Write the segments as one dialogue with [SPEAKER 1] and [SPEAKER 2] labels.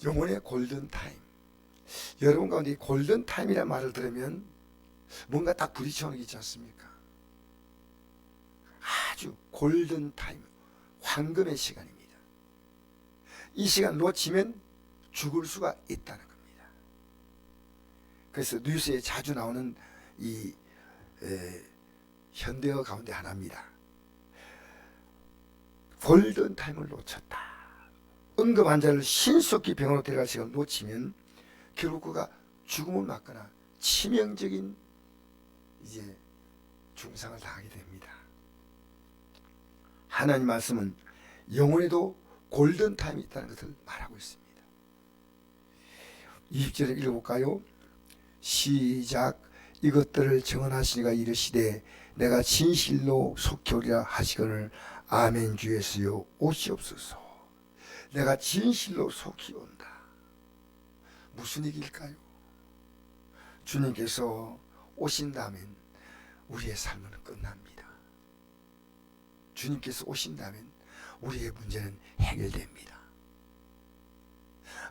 [SPEAKER 1] 영혼의 골든타임. 여러분 가운데 이 골든타임이라는 말을 들으면 뭔가 딱 부딪혀오는 게 있지 않습니까? 아주 골든타임, 황금의 시간입니다. 이 시간 놓치면 죽을 수가 있다는 겁니다. 그래서 뉴스에 자주 나오는 이 현대어 가운데 하나입니다. 골든타임을 놓쳤다. 응급 환자를 신속히 병원으로 데려갈 시간을 놓치면 결국 그가 죽음을 맞거나 치명적인 이제 중상을 당하게 됩니다. 하나님 말씀은 영혼에도 골든타임이 있다는 것을 말하고 있습니다. 20절을 읽어볼까요? 시작. 이것들을 증언하시니가 이르시되 내가 진실로 속히 오리라 하시거늘 아멘. 주 예수여 오시옵소서. 내가 진실로 속히 온다. 무슨 얘기일까요? 주님께서 오신다면 우리의 삶은 끝납니다. 주님께서 오신다면 우리의 문제는 해결됩니다.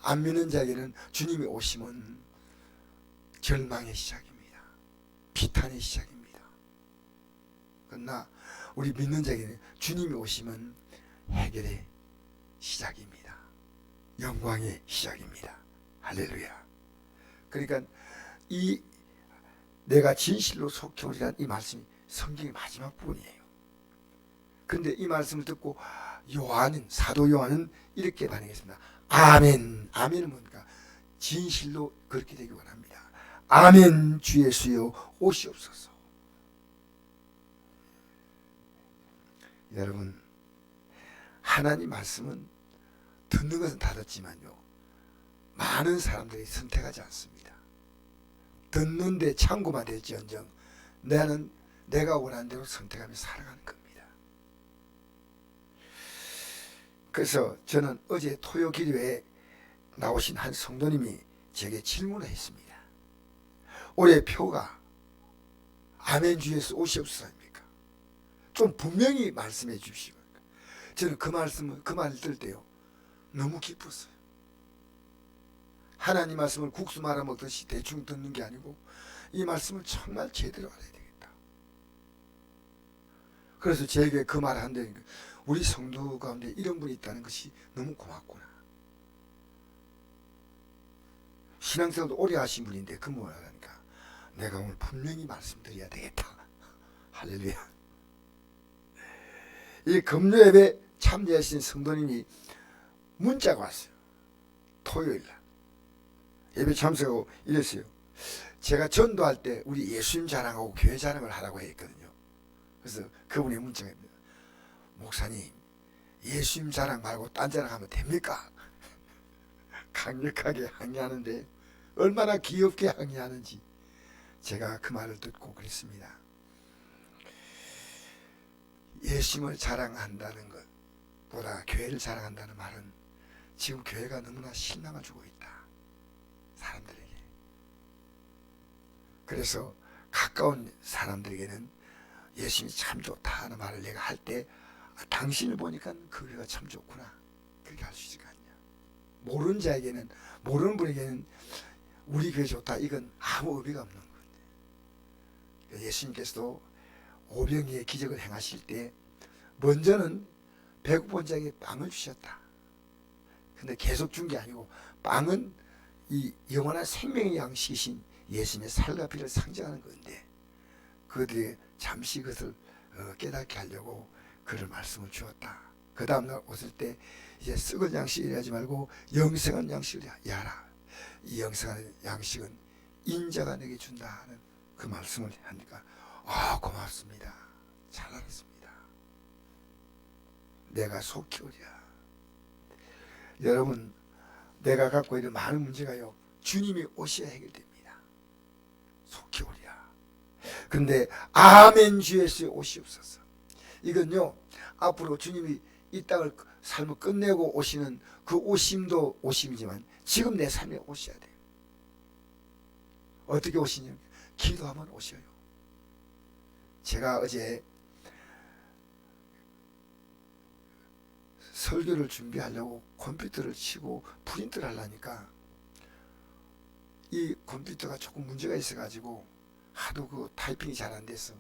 [SPEAKER 1] 안 믿는 자에게는 주님이 오시면 절망의 시작입니다. 비탄의 시작입니다. 그러나 우리 믿는 자에게는 주님이 오시면 해결의 시작입니다. 영광의 시작입니다. 할렐루야. 그러니까 이 내가 진실로 속히 오리라는 이 말씀이 성경의 마지막 부분이에요. 그런데 이 말씀을 듣고 사도 요한은 이렇게 반응했습니다. 아멘. 아멘은 뭡니까? 진실로 그렇게 되기 원합니다. 아멘. 주 예수여 오시옵소서. 여러분, 하나님 말씀은 듣는 것은 다 듣지만요, 많은 사람들이 선택하지 않습니다. 듣는데 참고만 될지언정 나는 내가 원하는 대로 선택하며 살아가는 겁니다. 그래서 저는 어제 토요 기도회에 나오신 한 성도님이 제게 질문을 했습니다. 올해 표가 아멘 주 예수 오시옵소서입니까? 좀 분명히 말씀해 주시고. 저는 그 말을 들을 때요, 너무 기뻤어요. 하나님 말씀을 국수 말아 먹듯이 대충 듣는 게 아니고 이 말씀을 정말 제대로 알아야 되겠다. 그래서 제게 그 말을 한다니까, 우리 성도 가운데 이런 분이 있다는 것이 너무 고맙구나. 신앙생활도 오래 하신 분인데 그 뭐라 하니까 내가 오늘 분명히 말씀드려야 되겠다. 할렐루야. 이 금요 예배 참여하신 성도님이 문자가 왔어요. 토요일날 예배 참석하고 이랬어요. 제가 전도할 때 우리 예수님 자랑하고 교회 자랑을 하라고 했거든요. 그래서 그분의 문자가 있습니다. 목사님, 예수님 자랑 말고 딴 자랑하면 됩니까? 강력하게 항의하는데 얼마나 귀엽게 항의하는지 제가 그 말을 듣고 그랬습니다. 예수님을 자랑한다는 것보다 교회를 자랑한다는 말은 지금 교회가 너무나 실망을 주고 있다, 사람들에게. 그래서 가까운 사람들에게는 예수님이 참 좋다 하는 말을 내가 할 때 당신을 보니까 그 교회가 참 좋구나, 그렇게 할 수 있을 거 아니냐. 모르는 자에게는, 모르는 분에게는 우리 교회 좋다, 이건 아무 의미가 없는 거예요. 예수님께서도 오병이의 기적을 행하실 때 먼저는 배고픈 자에게 빵을 주셨다. 근데 계속 준 게 아니고 빵은 이 영원한 생명의 양식이신 예수님의 살과 피를 상징하는 건데 그들이 잠시 그것을 깨닫게 하려고 그를 말씀을 주었다. 그 다음날 오실 때 이제 썩은 양식을 하지 말고 영생한 양식을 야라. 이 영생한 양식은 인자가 내게 준다 하는 그 말씀을 하니까 고맙습니다. 잘 알았습니다. 내가 속히 오리라. 여러분, 내가 갖고 있는 많은 문제가요, 주님이 오셔야 해결됩니다. 속히 오리라. 근데 아멘 주 예수의 오시옵소서. 이건요, 앞으로 주님이 이 땅을 삶을 끝내고 오시는 그 오심도 오심이지만 지금 내 삶에 오셔야 돼요. 어떻게 오시냐면 기도하면 오셔요. 제가 어제 설교를 준비하려고 컴퓨터를 치고 프린트를 하려니까 이 컴퓨터가 조금 문제가 있어 가지고 하도 그 타이핑이 잘 안 돼서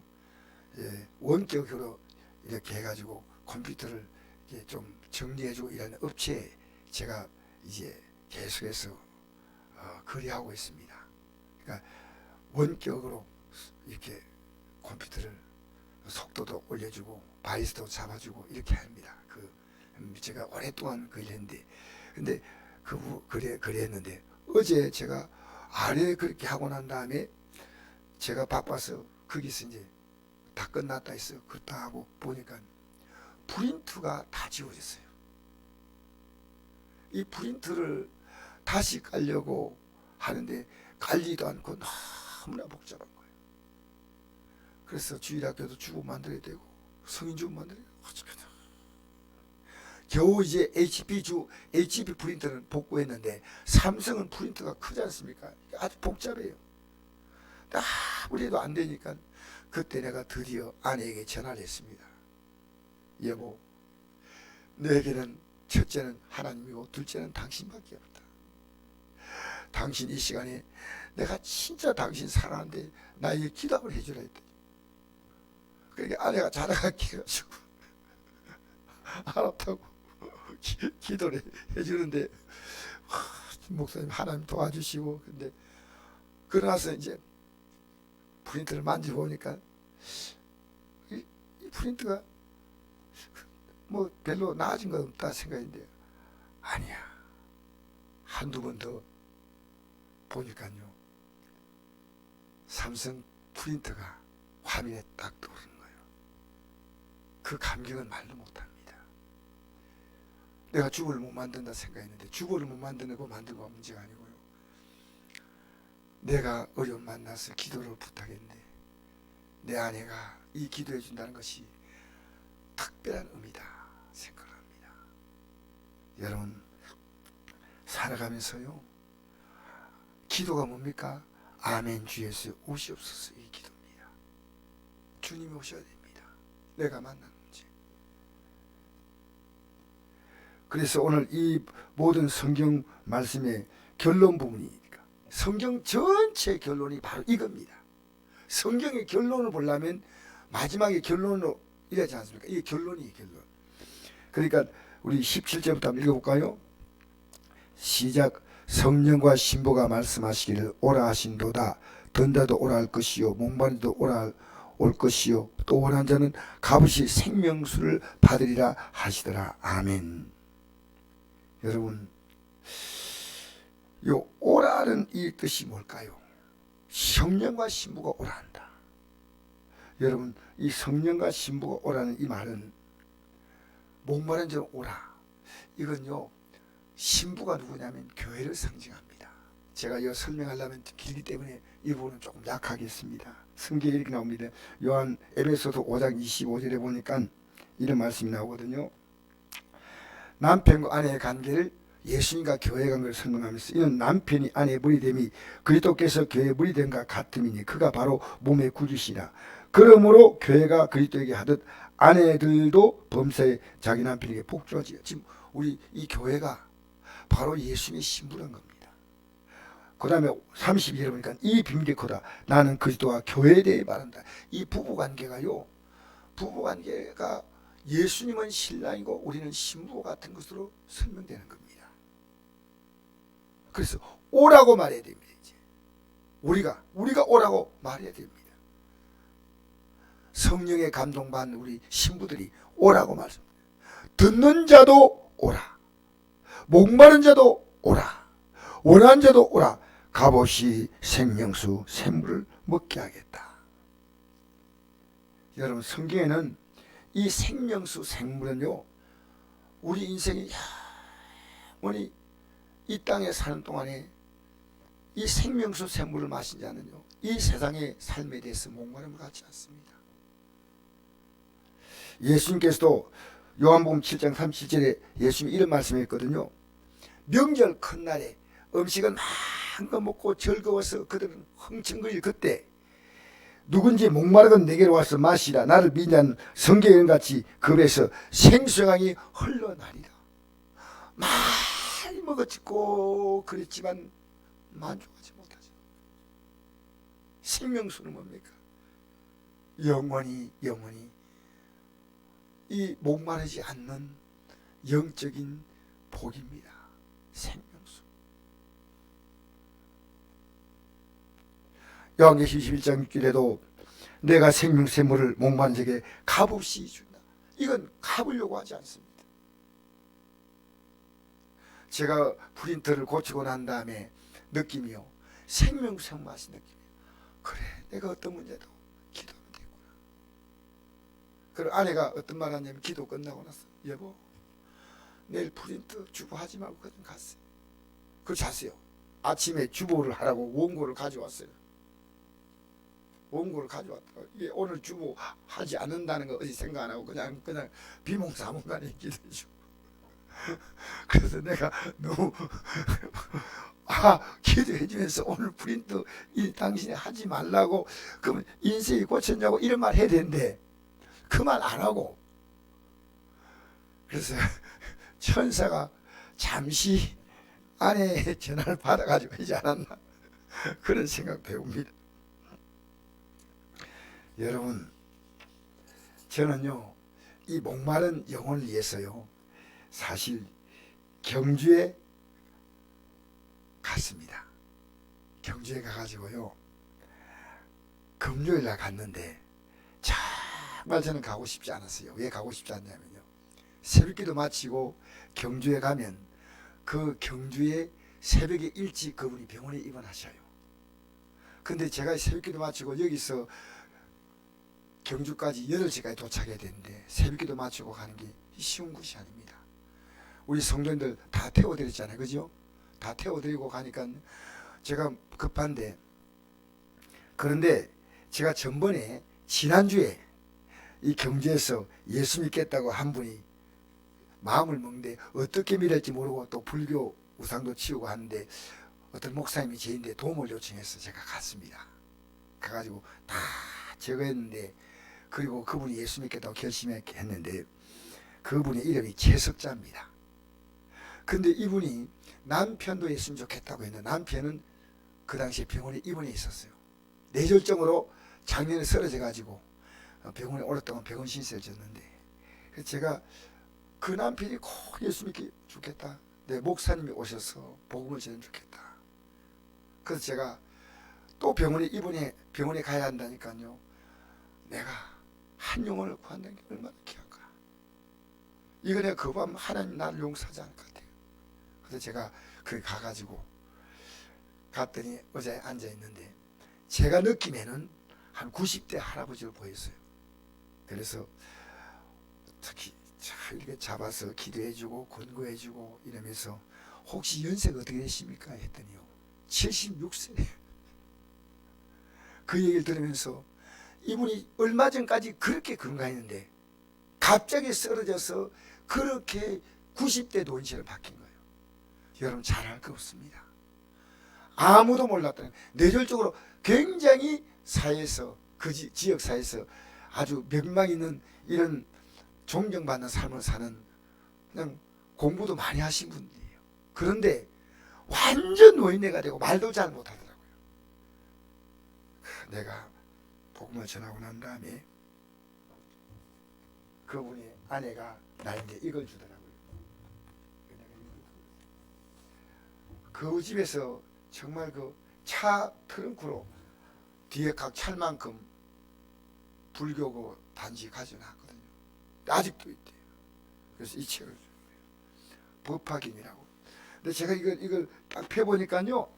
[SPEAKER 1] 원격으로 이렇게 해가지고 컴퓨터를 이렇게 좀 정리해주고 이러는 업체에 제가 이제 계속해서 거래하고 있습니다. 그러니까 원격으로 이렇게 컴퓨터를 속도도 올려주고 바이스도 잡아주고 이렇게 합니다. 제가 오랫동안 거래했는데, 근데 거래했는데 어제 제가 아래 그렇게 하고 난 다음에 제가 바빠서 거기서 이제 다 끝났다 해서 그렇다 하고 보니까 프린트가 다 지워졌어요. 이 프린트를 다시 깔려고 하는데 깔리도 않고 너무나 복잡한 거예요. 그래서 주일학교도 주고 만들어야 되고 성인 주고 만들어야 되고 겨우 이제 HP 프린터는 복구했는데 삼성은 프린터가 크지 않습니까? 아주 복잡해요. 아무래도 안 되니까 그때 내가 드디어 아내에게 전화를 했습니다. 여보, 너에게는 첫째는 하나님이고 둘째는 당신밖에 없다. 당신 이 시간에 내가 진짜 당신 사랑하는데 나에게 기도를 해주라 했더니, 그러니까 아내가 자다가게 해가지고 알았다고 기도를 해주는데, 목사님 하나님 도와주시고, 근데 그러나서 이제 프린터를 만져보니까 이 프린터가 뭐 별로 나아진 건 없다 생각인데 아니야. 한두 번 더 보니까요, 삼성 프린터가 화면에 딱 떠오르는 거예요. 그 감격은 말로 못합니다. 내가 주보를 못 만든다 생각했는데 주보를 못 만드는 거 만든 거 문제가 아니고요. 내가 어려움 만나서 기도를 부탁했는데 내 아내가 이 기도해 준다는 것이 특별한 의미다 생각합니다. 여러분, 살아가면서요, 기도가 뭡니까? 아멘 주 예수 오시옵소서, 이 기도입니다. 주님이 오셔야 됩니다. 내가 만난 문제. 그래서 오늘 이 모든 성경 말씀의 결론 부분이니까 성경 전체 결론이 바로 이겁니다. 성경의 결론을 보려면 마지막에 결론으로 이러지 않습니까? 이게 결론이에요, 결론. 그러니까 우리 17절부터 한번 읽어볼까요? 시작. 성령과 신부가 말씀하시기를 오라 하신도다. 든다도 오라 할 것이요 목마르도 오라 올 것이요 또 원한 자는 값없이 생명수를 받으리라 하시더라. 아멘. 여러분, 요 오라는 이 뜻이 뭘까요? 성령과 신부가 오라 한다. 여러분, 이 성령과 신부가 오라는 이 말은 목마른 자는 오라, 이건요 신부가 누구냐면 교회를 상징합니다. 제가 이거 설명하려면 길기 때문에 이 부분은 조금 약하겠습니다. 성경에 이렇게 나옵니다. 요한 에베소서 5장 25절에 보니까 이런 말씀이 나오거든요. 남편과 아내의 관계를 예수님과 교회의 관계를 설명하면서 이는 남편이 아내의 무리됨이 그리스도께서 교회의 무리됨과 같음이니 그가 바로 몸의 구주시라. 그러므로 교회가 그리스도에게 하듯 아내들도 범사에 자기 남편에게 복종하지. 지금 우리 이 교회가 바로 예수님의 신부란 겁니다. 그 다음에 32절에 보니까 이 비밀이 크다. 나는 그리스도와 교회에 대해 말한다. 이 부부관계가요, 부부관계가 예수님은 신랑이고 우리는 신부 같은 것으로 설명되는 겁니다. 그래서 오라고 말해야 됩니다. 이제 우리가 오라고 말해야 됩니다. 성령의 감동받는 우리 신부들이 오라고 말씀합니다. 듣는 자도 오라, 목마른 자도 오라, 원한 자도 오라, 값없이 생명수 샘물을 먹게 하겠다. 여러분, 성경에는 이 생명수 생물은요, 우리 인생이 영원히 이 땅에 사는 동안에 이 생명수 샘물을 마신 자는요, 이 세상의 삶에 대해서 목마름을 갖지 않습니다. 예수님께서도 요한복음 7장 37절에 예수님이 이런 말씀했거든요. 명절 큰날에 음식은 마음껏 먹고 즐거워서 그들은 흥청거릴 그때 누군지 목마르건 내게로 와서 마시라. 나를 믿는 성경에 같이 그 배에서 생수강이 흘러나리라. 많이 먹어치고 그랬지만 만족하지 못하죠. 생명수는 뭡니까? 영원히 이 목마르지 않는 영적인 복입니다. 생명수. 요한계시록 21장 6절에도 내가 생명샘물을 목마른 자에게 값없이 준다. 이건 값을 요구하지 않습니다. 제가 프린터를 고치고 난 다음에 느낌이요, 생명샘 맛이 느낌이요. 그래, 내가 어떤 문제도 기도하면 되구나. 그리고 아내가 어떤 말 하냐면, 기도 끝나고 나서 여보 내일 프린터 주보 하지 말고 그냥 갔어요. 그걸 잤어요. 아침에 주보를 하라고 원고를 가져왔어요. 원고를 가져왔다가 이게 오늘 주보 하지 않는다는 거 어디 생각 안 하고 그냥 비몽사몽간에 기도해주고. 그래서 내가 너무 기도해주면서 오늘 프린트 당신이 하지 말라고, 그러면 인생이 고쳤냐고 이런 말 해야 되는데 그 말 안 하고, 그래서 천사가 잠시 아내의 전화를 받아가지고 하지 않았나 그런 생각 배웁니다. 여러분, 저는요 이 목마른 영혼을 위해서요 사실 경주에 갔습니다. 경주에 가가지고요 금요일 날 갔는데 정말 저는 가고 싶지 않았어요. 왜 가고 싶지 않냐면요, 새벽기도 마치고 경주에 가면 그 경주에 새벽에 일찍 그분이 병원에 입원하셔요. 근데 제가 새벽기도 마치고 여기서 경주까지 8시까지 도착해야 되는데 새벽기도 마치고 가는 게 쉬운 것이 아닙니다. 우리 성도님들 다 태워드렸잖아요, 그죠? 다 태워드리고 가니까 제가 급한데, 그런데 제가 전번에 지난주에 이 경주에서 예수 믿겠다고 한 분이 마음을 먹는데 어떻게 믿을지 모르고 또 불교 우상도 치우고 하는데 어떤 목사님이 저인데 도움을 요청해서 제가 갔습니다. 가가지고 다 적었는데, 그리고 그분이 예수 믿겠다고 결심했는데 그분의 이름이 최석자입니다. 근데 이분이 남편도 예수님 좋겠다고 했는데 남편은 그 당시에 병원에 입원해 있었어요. 뇌졸중으로 작년에 쓰러져 가지고 병원에 오랫동안 병원 신세를 졌는데, 그래서 제가 그 남편이 꼭 예수 믿기 좋겠다, 내 목사님이 오셔서 복음을 전하면 좋겠다. 그래서 제가 또 병원에 가야 한다니까요. 내가 한 영혼을 구한다는 게 얼마나 귀한가. 이거 내가 거부하면 하나님 나를 용서하지 않을 것 같아요. 그래서 제가 거기 가가지고 갔더니 의자에 앉아 있는데 제가 느낌에는 한 90대 할아버지를 보였어요. 그래서 특히 이렇게 잡아서 기도해주고 권고해주고 이러면서 혹시 연세가 어떻게 되십니까 했더니요 76세. 그 얘기를 들으면서 이분이 얼마 전까지 그렇게 건강했는데 갑자기 쓰러져서 그렇게 90대 노인처럼 바뀐 거예요. 여러분 잘할 거 없습니다. 아무도 몰랐다는, 뇌졸중으로 굉장히 사회에서, 그 지역 사회에서 아주 명망 있는 이런 존경받는 삶을 사는, 그냥 공부도 많이 하신 분들이에요. 그런데 완전 노인네가 되고 말도 잘 못하더라고요. 내가 복음을 전하고 난 다음에 그분의 아내가 나에게 이걸 주더라고요. 그 집에서 정말 그 차 트렁크로 뒤에 각 찰만큼 불교 단지 가져놨거든요. 아직도 있대요. 그래서 이 책을 법화김이라고. 근데 제가 이걸 딱 펴보니까요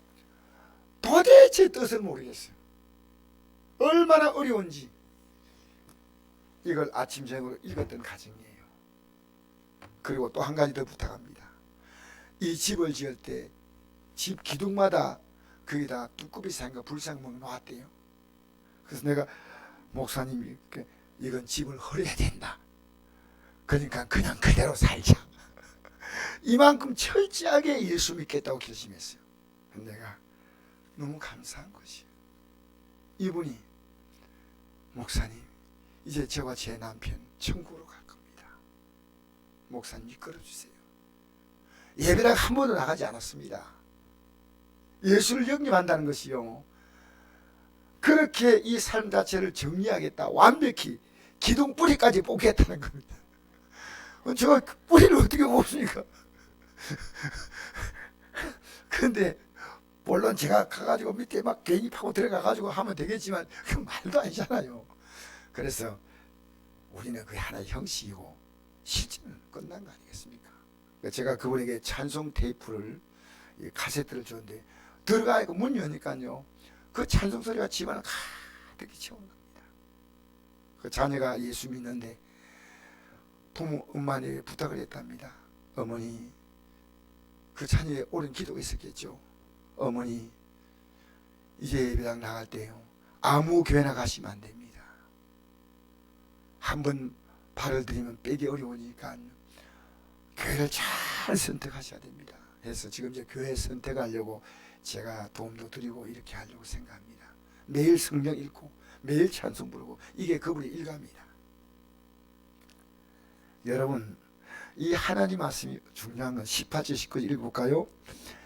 [SPEAKER 1] 도대체 뜻을 모르겠어요. 얼마나 어려운지. 이걸 아침 저녁으로 읽었던 가정이에요. 그리고 또 한 가지 더 부탁합니다. 이 집을 지을 때 집 기둥마다 거기다 두꺼비 상과 불상목이 놓았대요. 그래서 내가 목사님이 이건 집을 헐어야 된다. 그러니까 그냥 그대로 살자. 이만큼 철저하게 예수 믿겠다고 결심했어요. 내가 너무 감사한 것이에요. 이분이 목사님 이제 저와 제 남편 천국으로 갈 겁니다. 목사님 이끌어 주세요. 예배당 한 번도 나가지 않았습니다. 예수를 영접한다는 것이요, 그렇게 이 삶 자체를 정리하겠다, 완벽히 기둥 뿌리까지 뽑겠다는 겁니다. 제가 뿌리를 어떻게 뽑습니까? 그런데 물론 제가 가가지고 밑에 막 괜히 파고 들어가가지고 하면 되겠지만 그 말도 아니잖아요. 그래서 우리는 그게 하나의 형식이고 실제는 끝난 거 아니겠습니까? 제가 그분에게 찬송 테이프를, 카세트를 줬는데 들어가 있고 문 여니까요, 그 찬송 소리가 집안을 가득히 채운 겁니다. 그 자녀가 예수 믿는데 부모 엄마에게 부탁을 했답니다. 어머니, 그 자녀의 옳은 기도가 있었겠죠. 어머니, 이제 예배당 나갈 때요, 아무 교회나 가시면 안 됩니다. 한번 발을 들이면 빼기 어려우니까 교회를 잘 선택하셔야 됩니다. 그래서 지금 이제 교회 선택하려고 제가 도움도 드리고 이렇게 하려고 생각합니다. 매일 성경 읽고 매일 찬송 부르고, 이게 그분의 일갑니다. 여러분, 이 하나님 말씀이 중요한 건 18절 19절 읽어볼까요?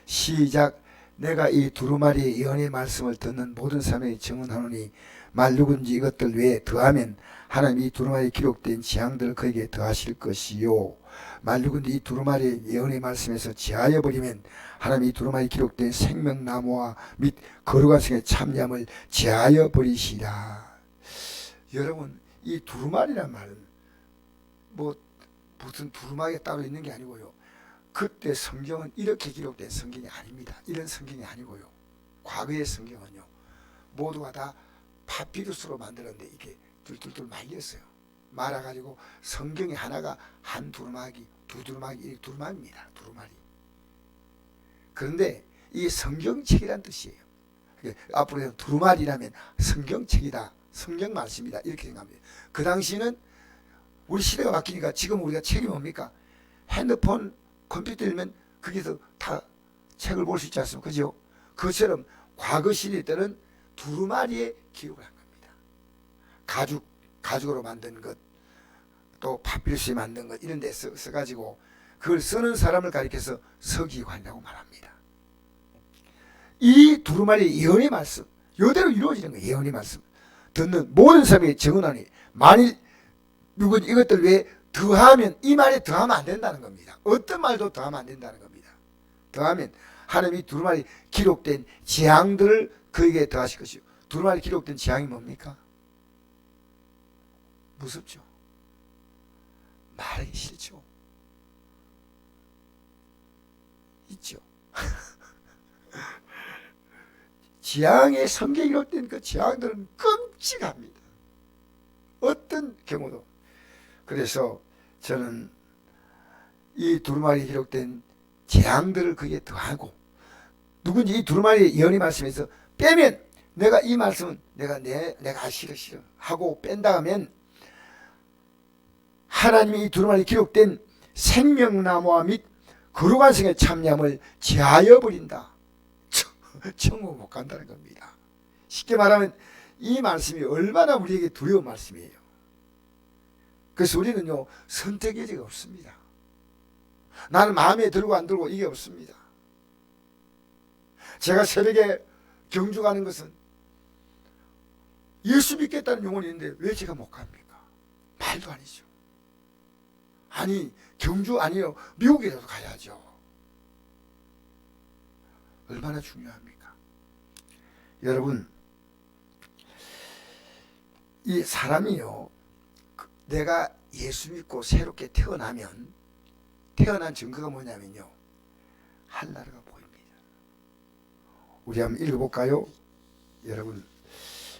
[SPEAKER 1] 시작. 내가 이 두루마리의 예언의 말씀을 듣는 모든 사람에게 증언하노니 말 누군지 이것들 외에 더하면 하나님 이 두루마리에 기록된 재앙들을 그에게 더하실 것이요, 말 누군지 이 두루마리의 예언의 말씀에서 제하여 버리면 하나님 이 두루마리에 기록된 생명나무와 및 거룩한 성의 참념을 제하여 버리시라. 여러분, 이 두루마리란 말은 무슨 두루마리가 따로 있는 게 아니고요, 그때 성경은 이렇게 기록된 성경이 아닙니다. 이런 성경이 아니고요, 과거의 성경은요 모두가 다 파피루스로 만들었는데 이게 둘둘둘 말렸어요. 말아가지고 성경이 하나가 한 두루마기, 두 두루마기, 이 두루마기입니다. 두루마리. 그런데 이게 성경책이란 뜻이에요. 앞으로 두루마리라면 성경책이다, 성경 말씀이다, 이렇게 생각합니다. 그 당시는 우리 시대가 바뀌니까 지금 우리가 책이 뭡니까? 핸드폰, 컴퓨터 열면 거기서 다 책을 볼 수 있지 않습니까? 그죠? 그처럼 과거 시대 때는 두루마리에 기록을 한 겁니다. 가죽으로 만든 것, 또 파피루스에 만든 것, 이런 데 써가지고 그걸 쓰는 사람을 가리켜서 서기관이라고 말합니다. 이 두루마리의 예언의 말씀, 이대로 이루어지는 거예요. 예언의 말씀 듣는 모든 사람에게 증언하니 만일 누군 이것들 외에 더하면, 이 말에 더하면 안 된다는 겁니다. 어떤 말도 더하면 안 된다는 겁니다. 더하면 하나님이 두루마리 기록된 재앙들을 그에게 더하실 것이요. 두루마리 기록된 재앙이 뭡니까? 무섭죠. 말하기 싫죠. 있죠. 재앙의 성경에 기록된 그 재앙들은 끔찍합니다. 어떤 경우도. 그래서 저는 이 두루마리에 기록된 재앙들을 그게 더하고, 누군지 이 두루마리의 예언의 말씀에서 빼면, 내가 이 말씀은 내가 싫어 하고 뺀다 하면 하나님이 이 두루마리에 기록된 생명나무와 및 거룩한 성의 참념을 제하여 버린다. 천국 못 간다는 겁니다. 쉽게 말하면 이 말씀이 얼마나 우리에게 두려운 말씀이에요. 그래서 우리는요, 선택의 여지가 없습니다. 나는 마음에 들고 안 들고 이게 없습니다. 제가 새벽에 경주 가는 것은 예수 믿겠다는 영혼이 있는데 왜 제가 못 갑니까? 말도 아니죠. 아니, 경주 아니요, 미국이라도 가야죠. 얼마나 중요합니까? 여러분, 이 사람이요, 내가 예수 믿고 새롭게 태어나면, 태어난 증거가 뭐냐면요, 하늘나라가 보입니다. 우리 한번 읽어볼까요? 여러분,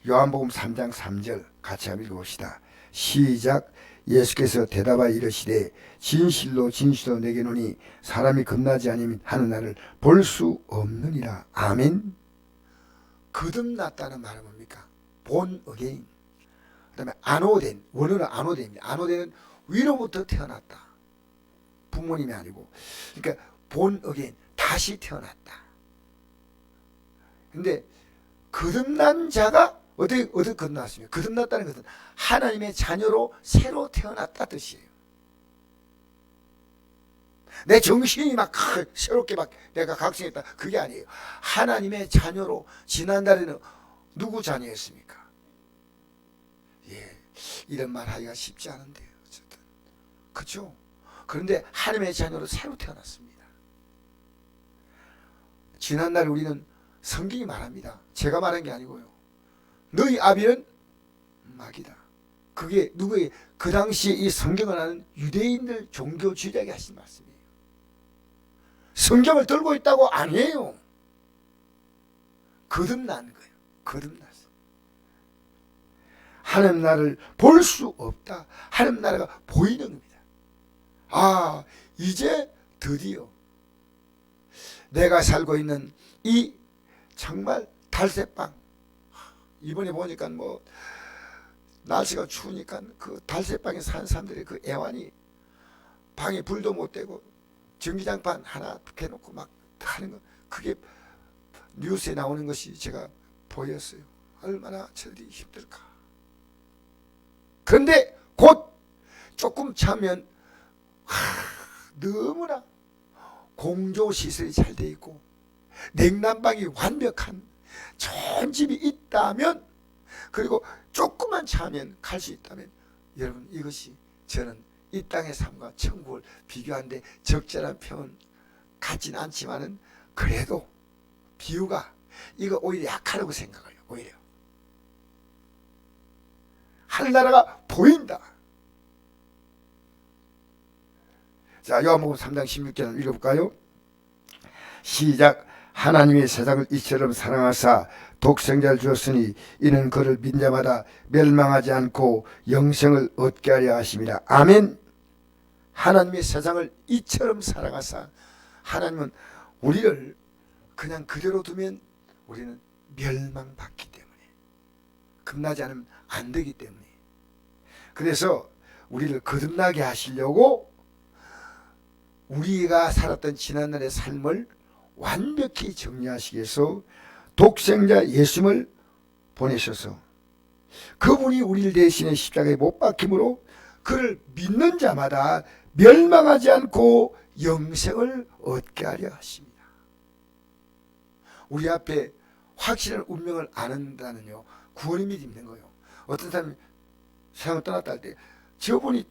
[SPEAKER 1] 요한복음 3장 3절 같이 한번 읽어봅시다. 시작. 예수께서 대답하여 이르시되 진실로 진실로 내게 노니 사람이 겁나지 아니면 하늘나라를 볼 수 없느니라. 아멘. 거듭났다는 말은 뭡니까? born again. 그 다음에 안오된, 원어는 안오된입니다. 안오된은 위로부터 태어났다. 부모님이 아니고. 그러니까 born again, 다시 태어났다. 근데 거듭난 자가 어떻게 거듭났습니까? 거듭났다는 것은 하나님의 자녀로 새로 태어났다 뜻이에요. 내 정신이 막 새롭게 막 내가 각성했다, 그게 아니에요. 하나님의 자녀로. 지난달에는 누구 자녀였습니까? 예, 이런 말 하기가 쉽지 않은데요. 어쨌든 그렇죠. 그런데 하나님의 자녀로 새로 태어났습니다. 지난날 우리는 성경이 말합니다. 제가 말한 게 아니고요. 너희 아비는 마귀다. 그게 누구에게? 그 당시에 이 성경을 아는 유대인들 종교주의자에게 하신 말씀이에요. 성경을 들고 있다고 아니에요. 거듭난 거예요. 거듭났어. 하나님 나라를 볼 수 없다. 하나님 나라가 보이는 겁니다. 아, 이제 드디어 내가 살고 있는 이 정말 달새방, 이번에 보니까 뭐 날씨가 추우니까 그 달새방에 사는 사람들이 그 애완이 방에 불도 못 대고 전기장판 하나 해놓고 막 하는 거, 그게 뉴스에 나오는 것이 제가 보였어요. 얼마나 저들이 힘들까. 그런데 곧 조금 차면 너무나 공조시설이 잘 돼 있고 냉난방이 완벽한 좋은 집이 있다면, 그리고 조금만 차면 갈 수 있다면, 여러분 이것이 저는 이 땅의 삶과 천국을 비교하는데 적절한 표현 같진 않지만은 그래도 비유가 이거 오히려 약하다고 생각해요. 오히려 하늘나라가 보인다. 자, 요한복음 3장 16절 읽어볼까요? 시작. 하나님의 세상을 이처럼 사랑하사 독생자를 주었으니 이는 그를 믿는 자마다 멸망하지 않고 영생을 얻게 하려 하심이라. 아멘. 하나님의 세상을 이처럼 사랑하사, 하나님은 우리를 그냥 그대로 두면 우리는 멸망받기 때문에, 겁나지 않으면 안 되기 때문에, 그래서 우리를 거듭나게 하시려고 우리가 살았던 지난날의 삶을 완벽히 정리하시기 위해서 독생자 예수님을 보내셔서 그분이 우리를 대신해 십자가에 못 박힘으로 그를 믿는 자마다 멸망하지 않고 영생을 얻게 하려 하십니다. 우리 앞에 확실한 운명을 아는다는요, 구원의 믿음이 있는 거예요. 어떤 사람이 세상을 떠났다 할 때 저분이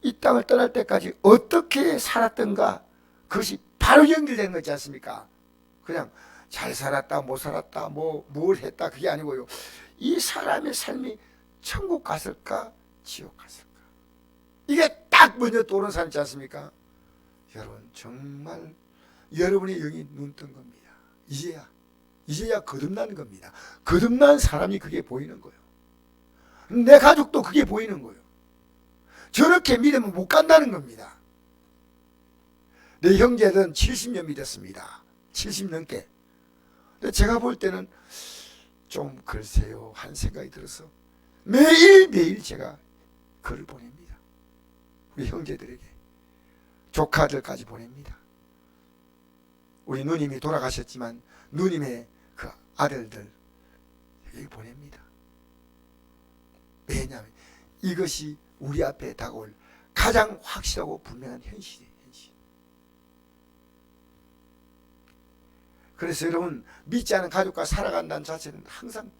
[SPEAKER 1] 이 땅을 떠날 때까지 어떻게 살았던가, 그것이 바로 연결되는 거 있지 않습니까? 그냥 잘 살았다 못 살았다 뭘 했다, 그게 아니고요, 이 사람의 삶이 천국 갔을까 지옥 갔을까, 이게 딱 먼저 떠오르는 사람 있지 않습니까? 여러분 정말 여러분의 영이 눈 뜬 겁니다. 이제야 거듭난 겁니다. 거듭난 사람이 그게 보이는 거예요. 내 가족도 그게 보이는 거예요. 저렇게 믿으면 못 간다는 겁니다. 내 형제들은 70년 믿었습니다. 70 넘게. 근데 제가 볼 때는 좀 글쎄요 한 생각이 들어서 매일매일 제가 글을 보냅니다. 우리 형제들에게, 조카들까지 보냅니다. 우리 누님이 돌아가셨지만 누님의 그 아들들 여기 보냅니다. 왜냐하면 이것이 우리 앞에 다가올 가장 확실하고 분명한 현실이에요. 현실. 그래서 여러분 믿지 않은 가족과 살아간다는 자체는 항상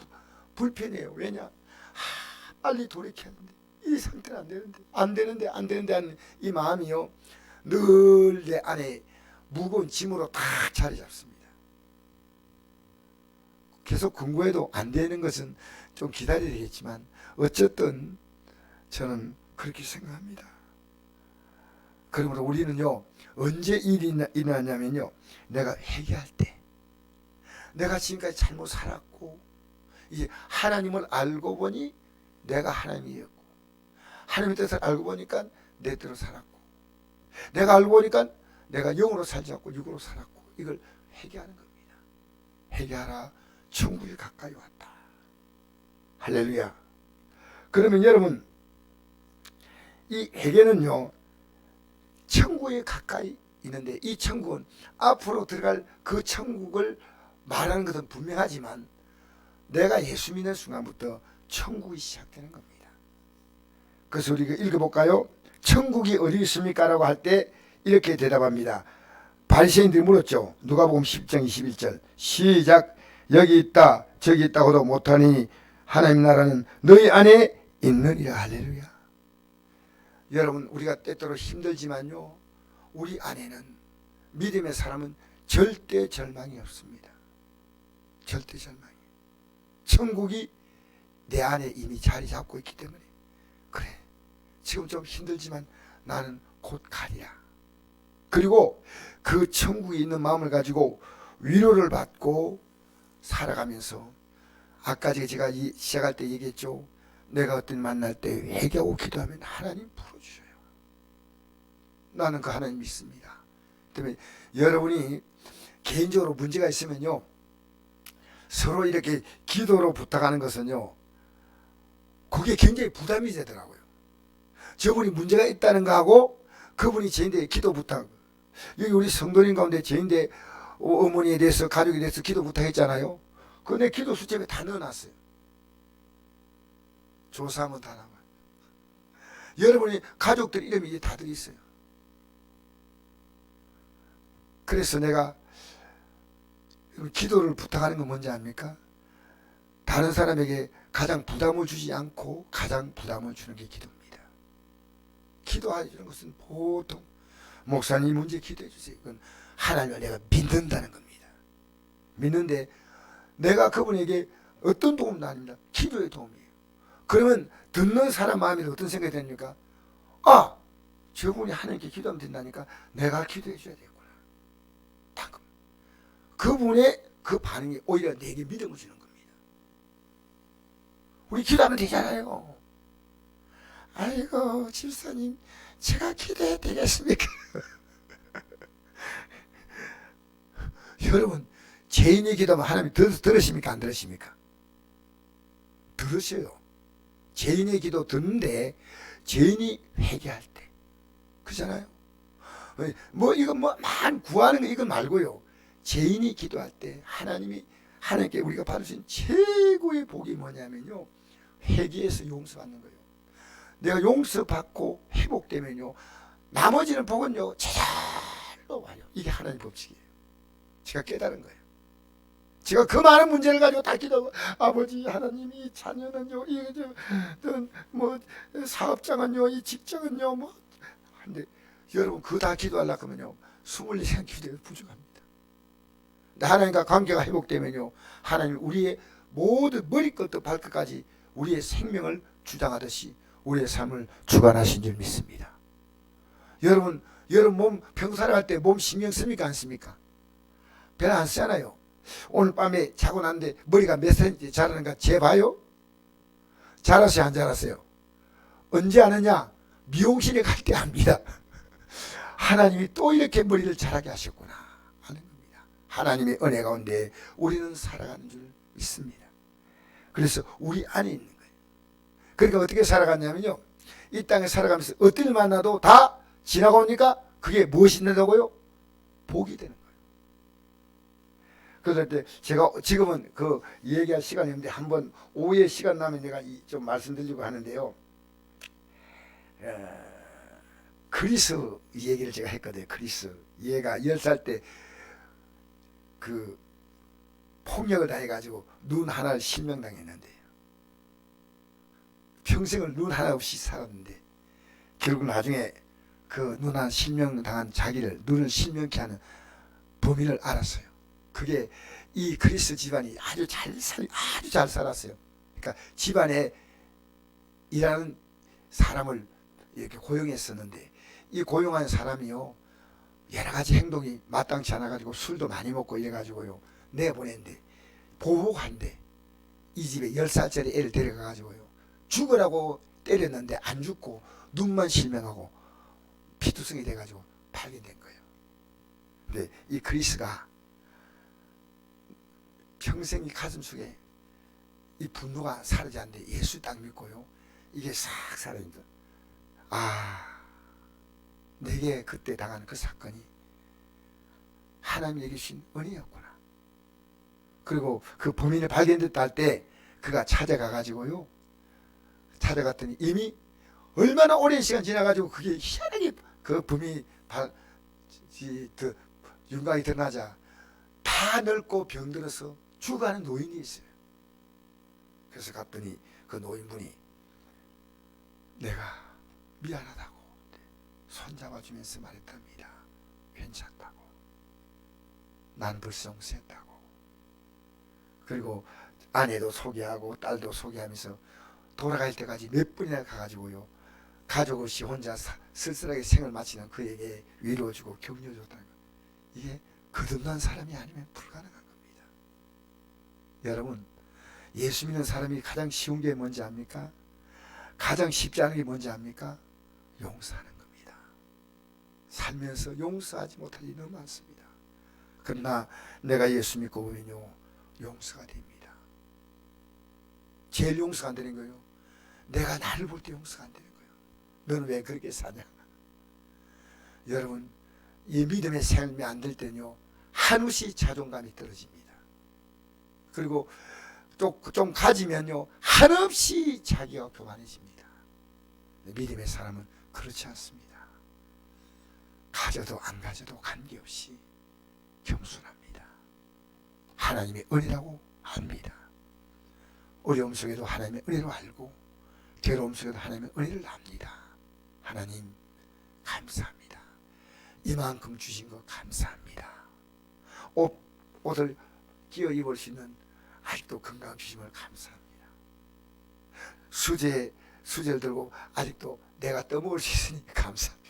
[SPEAKER 1] 불편해요. 왜냐? 빨리 돌이켜야 하는데 이 상태는 안 되는데 하는 이 마음이요, 늘 내 안에 무거운 짐으로 다 자리 잡습니다. 계속 근거해도 안 되는 것은 좀 기다려야 되겠지만 어쨌든 저는 그렇게 생각합니다. 그러므로 우리는요, 언제 일이 일어나냐면요, 내가 회개할 때, 내가 지금까지 잘못 살았고 이제 하나님을 알고 보니 내가 하나님이었고, 하나님의 뜻을 알고 보니까 내 뜻으로 살았고, 내가 알고 보니까 내가 영으로 살지 않고 육으로 살았고, 이걸 회개하는 겁니다. 회개하라, 천국이 가까이 왔다. 할렐루야. 그러면 여러분 이 회개는요, 천국에 가까이 있는데, 이 천국은 앞으로 들어갈 그 천국을 말하는 것은 분명하지만 내가 예수 믿는 순간부터 천국이 시작되는 겁니다. 그래서 우리가 읽어볼까요? 천국이 어디 있습니까? 라고 할 때 이렇게 대답합니다. 바리새인들이 물었죠. 누가복음 10장 21절 시작. 여기 있다 저기 있다고도 못하니 하나님 나라는 너희 안에 있느니라. 할렐루야. 여러분, 우리가 때때로 힘들지만요, 우리 안에는, 믿음의 사람은 절대 절망이 없습니다. 절대 절망이. 천국이 내 안에 이미 자리 잡고 있기 때문에, 그래, 지금 좀 힘들지만 나는 곧 가리라. 그리고 그 천국에 있는 마음을 가지고 위로를 받고 살아가면서, 아까 제가 시작할 때 얘기했죠. 내가 어떤 만날 때 회개하고 기도하면 하나님 풀어주셔요. 나는 그 하나님 믿습니다. 때문에 여러분이 개인적으로 문제가 있으면요, 서로 이렇게 기도로 부탁하는 것은요, 그게 굉장히 부담이 되더라고요. 저분이 문제가 있다는 거하고 그분이 저인데 기도 부탁, 여기 우리 성도님 가운데 저인데 어머니에 대해서, 가족에 대해서 기도 부탁했잖아요. 그거 내 기도 수첩에 다 넣어놨어요. 조사하면 다 나와요. 여러분이 가족들 이름이 다 들어있어요. 그래서 내가 기도를 부탁하는 건 뭔지 압니까? 다른 사람에게 가장 부담을 주지 않고 가장 부담을 주는 게 기도입니다. 기도하는 것은 보통 목사님 문제 기도해 주세요. 이건 하나님을 내가 믿는다는 겁니다. 믿는데 내가 그분에게 어떤 도움도 아닙니다. 기도의 도움이에요. 그러면 듣는 사람 마음에 어떤 생각이 됩니까? 아, 저분이 하나님께 기도하면 된다니까 내가 기도해 줘야 되겠구나. 방금 그분의 그 반응이 오히려 내게 믿음을 주는 겁니다. 우리 기도하면 되잖아요. 아이고 집사님, 제가 기도해야 되겠습니까? 여러분, 죄인이 기도하면 하나님 들으십니까? 안 들으십니까? 들으셔요. 죄인의 기도 듣는데, 죄인이 회개할 때, 그잖아요. 뭐 이거 뭐만 구하는 거 이거 말고요, 죄인이 기도할 때 하나님께 우리가 받을 수 있는 최고의 복이 뭐냐면요, 회개해서 용서받는 거예요. 내가 용서받고 회복되면요, 나머지는 복은요 제절로 와요. 이게 하나님 법칙이에요. 제가 깨달은 거예요. 제가 그 많은 문제를 가지고 다 기도하고, 아버지 하나님이 자녀는요, 뭐 사업장은요, 이 직장은요, 뭐. 근데 여러분, 그거 다 기도하려고 하면요 24시간 기도가 부족합니다. 근데 하나님과 관계가 회복되면요, 하나님 우리의 모든 머리끝부터 발끝까지 우리의 생명을 주장하듯이 우리의 삶을 주관하신 줄 믿습니다. 여러분 몸 평소에 할 때 몸 신경 씁니까? 안 씁니까? 별로 안 쓰잖아요. 오늘 밤에 자고 났는데 머리가 몇 센치 자라는가 재봐요? 자랐어요? 안 자랐어요? 언제 아느냐? 미용실에 갈 때 압니다. 하나님이 또 이렇게 머리를 자라게 하셨구나 하는 겁니다. 하나님의 은혜 가운데 우리는 살아가는 줄 믿습니다. 그래서 우리 안에 있는 거예요. 그러니까 어떻게 살아갔냐면요, 이 땅에 살아가면서 어떤 일 만나도 다 지나고 오니까 그게 무엇이 된다고요? 복이 되는 거예요. 그럴 때 제가 지금은 그 얘기할 시간이 없는데, 한번 오후에 시간 나면 내가 좀 말씀드리려고 하는데요. 그리스 얘기를 제가 했거든요. 그리스 얘가 10살 때 그 폭력을 당해가지고 눈 하나를 실명당했는데, 평생을 눈 하나 없이 살았는데 결국 나중에 그 눈 하나 실명당한 자기를 눈을 실명케 하는 범인을 알았어요. 그게 이 그리스 집안이 아주 잘 살았어요. 그러니까 집안에 일하는 사람을 이렇게 고용했었는데, 이 고용한 사람이요, 여러 가지 행동이 마땅치 않아 가지고 술도 많이 먹고 이래 가지고요 내보낸데, 보호한데 이 집에 10살짜리 애를 데려가 가지고요 죽으라고 때렸는데 안 죽고 눈만 실명하고 피투성이 돼 가지고 발견된 거예요. 근데 이 그리스가 평생 이 가슴 속에 이 분노가 사라지지 않는데 예수 딱 믿고요, 이게 싹 사라집니다. 아, 내게 그때 당한 그 사건이 하나님이 주신 은혜였구나. 그리고 그 범인을 발견됐다 할 때 그가 찾아가 가지고요, 찾아갔더니 이미 얼마나 오랜 시간 지나가지고 그게 희한하게 그 범인이 더 윤곽이 드러나자 다 늙고 병들어서 죽어가는 노인이 있어요. 그래서 갔더니 그 노인분이 내가 미안하다고 손잡아주면서 말했답니다. 괜찮다고. 난 벌써 용서했다고. 그리고 아내도 소개하고 딸도 소개하면서 돌아갈 때까지 몇 번이나 가가지고요, 가족 없이 혼자 쓸쓸하게 생을 마치는 그에게 위로주고 격려줬다는 것. 이게 거듭난 사람이 아니면 불가능한 겁니다. 여러분, 예수 믿는 사람이 가장 쉬운 게 뭔지 압니까? 가장 쉽지 않은 게 뭔지 압니까? 용서하는 겁니다. 살면서 용서하지 못할 일이 너무 많습니다. 그러나 내가 예수 믿고 보면요, 용서가 됩니다. 제일 용서가 안 되는 거예요. 내가 나를 볼 때 용서가 안 되는 거예요. 너는 왜 그렇게 사냐? 여러분, 이 믿음의 삶이 안 될 때는요, 한없이 자존감이 떨어집니다. 그리고 좀 가지면요, 한없이 자기가 교만해집니다. 믿음의 사람은 그렇지 않습니다. 가져도 안 가져도 관계없이 겸손합니다. 하나님의 은혜라고 압니다. 어려움 속에도 하나님의 은혜로 알고 괴로움 속에도 하나님의 은혜를 압니다. 하나님 감사합니다. 이만큼 주신 거 감사합니다. 옷을 끼어 입을 수 있는 아직도 건강 주심을 감사합니다. 수제를 들고 아직도 내가 떠먹을 수 있으니 감사합니다.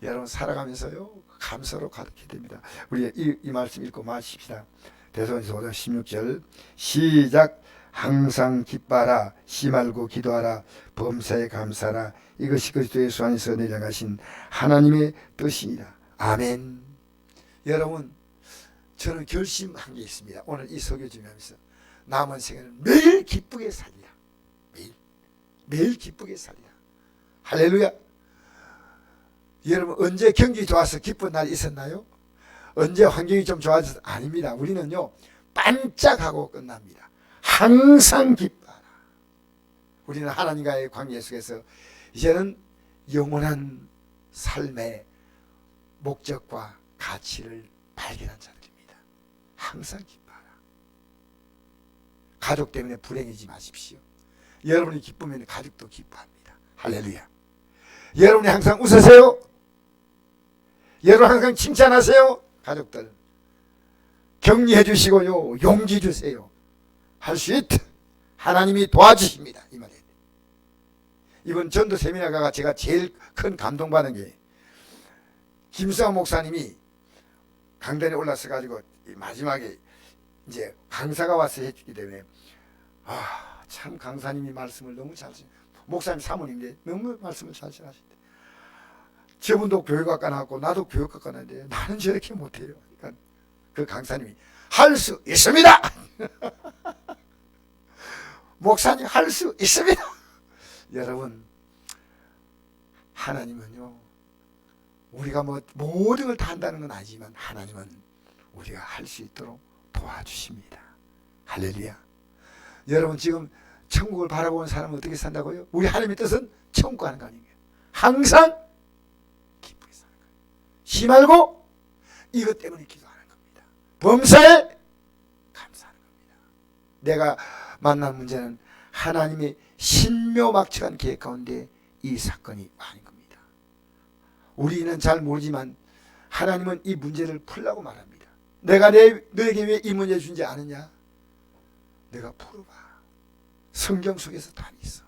[SPEAKER 1] 여러분, 살아가면서요, 감사로 가득해 됩니다. 우리 이 말씀 읽고 마십시다. 대선에서 5장 16절 시작. 항상 기뻐하라, 시 말고 기도하라, 범사에 감사하라, 이것이 그리스도 예수 안에서 내려가신 하나님의 뜻이니라. 아멘. 여러분, 저는 결심한 게 있습니다. 오늘 이 설교 준비하면서 남은 생애는 매일 기쁘게 살리라. 매일 기쁘게 살리라. 할렐루야. 여러분, 언제 경기 좋아서 기쁜 날이 있었나요? 언제 환경이 좀 좋아져서? 아닙니다. 우리는요, 반짝하고 끝납니다. 항상 기뻐하라. 우리는 하나님과의 관계 속에서 이제는 영원한 삶의 목적과 가치를 발견한 자들입니다. 항상 기뻐하라. 가족 때문에 불행해지지 마십시오. 여러분이 기쁘면 가족도 기뻐합니다. 할렐루야. 여러분이 항상 웃으세요. 여러분 항상 칭찬하세요. 가족들 격려해 주시고요, 용기 주세요. 할 수 있다. 하나님이 도와주십니다. 이 말이에요. 이번 전도 세미나가 제가 제일 큰 감동받은 게, 김수환 목사님이 강단에 올라서 가지고 마지막에 이제 강사가 와서 해주기 때문에, 참 강사님이 말씀을 너무 잘, 목사님 사모님인데 너무 말씀을 잘 하시대. 저분도 교육학과 나왔고 나도 교육학과 나왔는데 나는 저렇게 못해요. 그러니까 그 강사님이 할 수 있습니다. 목사님 할 수 있습니다. 여러분, 하나님은요, 우리가 뭐 모든 걸 다 한다는 건 아니지만 하나님은 우리가 할 수 있도록 도와주십니다. 할렐루야. 여러분, 지금 천국을 바라보는 사람은 어떻게 산다고요? 우리 하나님의 뜻은 천국 가는 거 아니에요. 항상 기쁘게 사는 거예요. 시 말고 이것 때문에 기도하는 겁니다. 범사에 감사하는 겁니다. 내가 만난 문제는 하나님의 신묘막측한 계획 가운데 이 사건이 아닌 겁니다. 우리는 잘 모르지만 하나님은 이 문제를 풀라고 말합니다. 내가 너에게 왜 이 문제 준지 아느냐? 내가 풀어봐. 성경 속에서 답이 있어.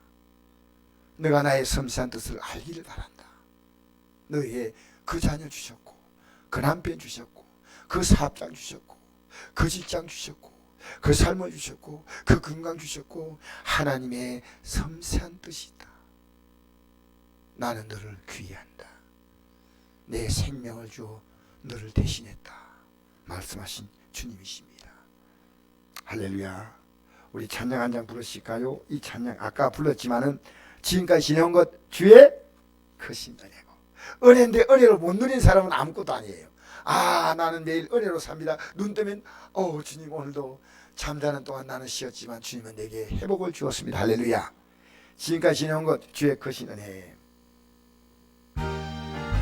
[SPEAKER 1] 너가 나의 섬세한 뜻을 알기를 바란다. 너에게 그 자녀 주셨고, 그 남편 주셨고, 그 사업장 주셨고, 그 직장 주셨고, 그 삶을 주셨고, 그 건강 주셨고, 하나님의 섬세한 뜻이 있다. 나는 너를 귀의한다. 내 생명을 주어 너를 대신했다. 말씀하신 주님이십니다. 할렐루야. 우리 찬양 한 장 부르실까요? 이 찬양 아까 불렀지만은 지금까지 지내온 것 주의 크신 은혜고, 은혜인데 은혜를 못 누린 사람은 아무것도 아니에요. 나는 매일 은혜로 삽니다. 눈 뜨면 주님 오늘도 잠자는 동안 나는 쉬었지만 주님은 내게 회복을 주었습니다. 할렐루야. 지금까지 지내온 것 주의 크신 은혜.